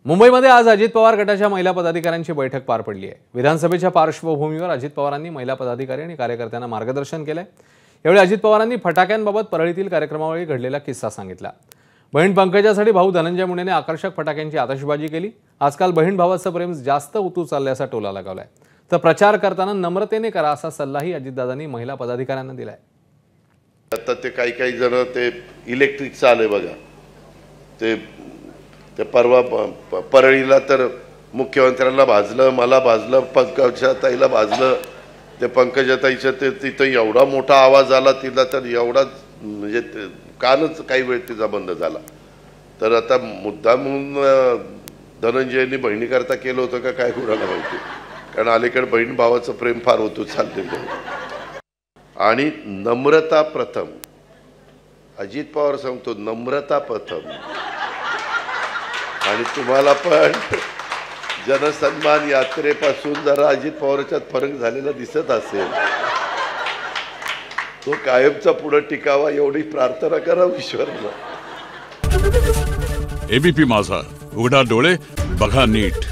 मुंबईमध्ये आज अजित पवार गटाच्या महिला पदाधिकाऱ्यांची बैठक पार पडली आहे। विधानसभेच्या पार्श्वभूमीवर अजित पवारांनी महिला पदाधिकारी आणि कार्यकर्त्यांना मार्गदर्शन केले। यावेळी अजित पवारांनी फटाक्यांबाबत परळीतील कार्यक्रमावेळी घडलेला किस्सा सांगितला। बहीण पंकजासाठी भाऊ धनंजय मुंडेने आकर्षक फटाक्यांची आतषबाजी केली। आजकाल बहीण भावाचं प्रेम जास्त उतू चालल्याचा टोला लगावलाय। तर प्रचार करताना नम्रतेने करा असा सल्लाही अजितदादांनी महिला पदाधिकाऱ्यांना दिलाय। आता ते काही जण ते इलेक्ट्रिकचं आले बघा, ते परवा परळीला तर मुख्यमंत्र्यांना भाजलं, मला भाजलं, पंकजाताईला भाजलं। ते पंकजाताईचं ते तिथं एवढा मोठा आवाज आला तिला, तर एवढा म्हणजे कानच काही वेळ तिचा बंद झाला। तर आता मुद्दाम धनंजयनी बहिणीकरता केलं होतं का काय कुणाला माहिती, कारण अलीकडे बहीण भावाचं प्रेम फार होतं चाललेलं। आणि नम्रता प्रथम, अजित पवार सांगतो नम्रता प्रथम। आणि तुम्हाला पण जनसन्मान यात्रेपासून जरा अजित पवारच्यात फरक झालेला दिसत असेल, तो कायमचा पुढे टिकावा एवढी प्रार्थना करा ईश्वराला। एबीपी माझा, उघडा डोळे बघा नीट।